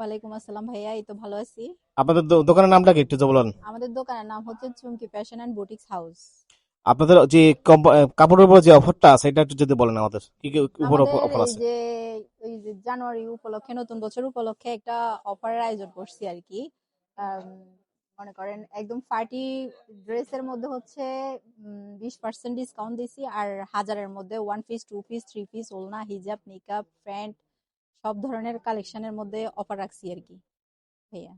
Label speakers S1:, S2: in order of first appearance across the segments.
S1: ওয়ালাইকুম আসসালাম ভাইয়া, এই তো ভালো আছি।
S2: আপনাদের দোকানের নামটা কি একটু যদি বলেন?
S1: আমাদের দোকানের নাম হচ্ছে চুমকি ফ্যাশন অ্যান্ড বুটিক্স হাউস।
S2: আপনাদের যে কাপড়ের উপর যে অফারটা আছে এটা একটু যদি বলেন আমাদের কি কি উপর
S1: আমাদের
S2: অফার
S1: এই
S2: আছে?
S1: যে জানুয়ারি উপলক্ষে, নতুন বছর উপলক্ষে একটা অফারের আয়োজন করছি আর কি। আম, মনে করেন একদম পার্টি ড্রেসের মধ্যে হচ্ছে 20% ডিসকাউন্ট দিছি, আর হাজারের মধ্যে 1 পিস, 2 পিস, 3 পিস, ওলনা, হিজাব, নিকাব, প্যান্ট, সব ধরনের কালেকশনের মধ্যে অফার রাখছি আর কি ভাইয়া।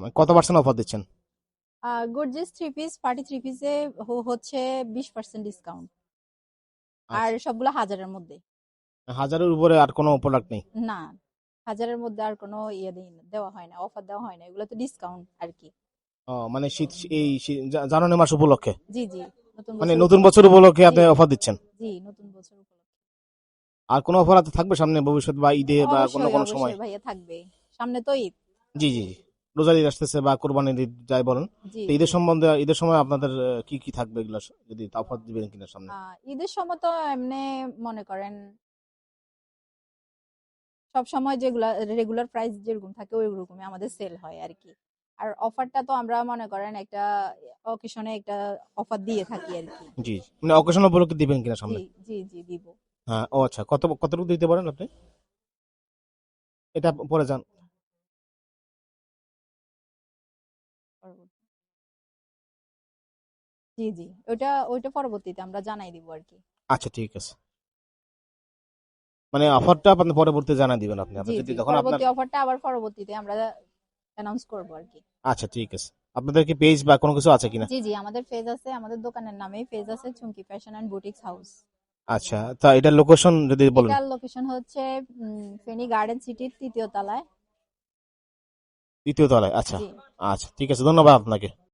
S2: মানে কত পার্সেন্ট অফার দিচ্ছেন?
S1: গর্জিয়াস 3 পিস, পার্টি 3 পিসে হচ্ছে 20% ডিসকাউন্ট, আর
S2: আচ্ছা,
S1: সবগুলো হাজারের মধ্যে।
S2: হাজারের উপরে আর কোনো প্রোডাক্ট নেই?
S1: না, হাজারের মধ্যে আর কোনো দেওয়া হয় না, অফার দেওয়া হয় না, এগুলো তো ডিসকাউন্ট আর কি।
S2: মানে শীত জানুয়ারি মাস উপলক্ষে,
S1: জি জি, নতুন
S2: মানে
S1: বছর
S2: নতুন বছর
S1: উপলক্ষে।
S2: উপলক্ষে
S1: জি
S2: আপনি অফার দিচ্ছেন?
S1: জি, নতুন বছর উপলক্ষে।
S2: আর কোনো অফার থাকবে সামনে ভবিষ্যৎ বা ঈদে বা কোনো
S1: অবশ্যই
S2: কোনো সময়?
S1: অবশ্যই ভাইয়া, থাকবে। সামনে তো ঈদ।
S2: জি জি জি। রোজার ঈদ আসতেছে বা কোরবানির ঈদ যাই বলেন।
S1: জি
S2: তো
S1: জি।
S2: ঈদের সময় আপনাদের কি কি থাকবে এগুলো, যদি অফার দিবেন কিনা সামনে?
S1: ঈদের সময় তো এমনি মনে করেন সব সময় যেগুলা রেগুলার প্রাইস যেরকম থাকে ওই রকমই আমাদের সেল হয় আর কি। আর অফারটা তো আমরা মনে করেন একটা অকেশনে একটা অফার দিয়ে থাকি আর কি।
S2: জি, মানে অকেশন উপলক্ষে দিবেন কিনা
S1: জি
S2: সামনে?
S1: জি জি, দিব।
S2: হ্যাঁ, ও আচ্ছা, কতটুকু দিতে পারেন আপনি? এটা পরে যান।
S1: পরবর্তী- জি জি, ওইটা পরবর্তীতে আমরা জানাই দিব আর কি।
S2: আচ্ছা ঠিক আছে। মানে অফারটা আপনি পরবর্তী জানাই দিবেন আপনি
S1: জি
S2: যদি
S1: জি,
S2: তখন আপনার।
S1: পরবর্তী অফারটা আবার পরবর্তীতে আমরা অ্যানাউন্স করবো আর কি।
S2: আচ্ছা ঠিক আছে। আপনাদের কি পেজ বা কোনো কিছু আছে কিনা?
S1: জি জি, আমাদের পেজ আছে, আমাদের দোকানের নামেই পেজ আছে, চুমকি ফ্যাশন অ্যান্ড বুটিক্স হাউস।
S2: আচ্ছা, তা এটার লোকেশন যদি বলেন।
S1: এটার লোকেশন হচ্ছে ফেনী গার্ডেন সিটির 3য় তলায়।
S2: দ্বিতীয় তলায়, আচ্ছা।
S1: জি।
S2: আচ্ছা ঠিক আছে, ধন্যবাদ আপনাকে।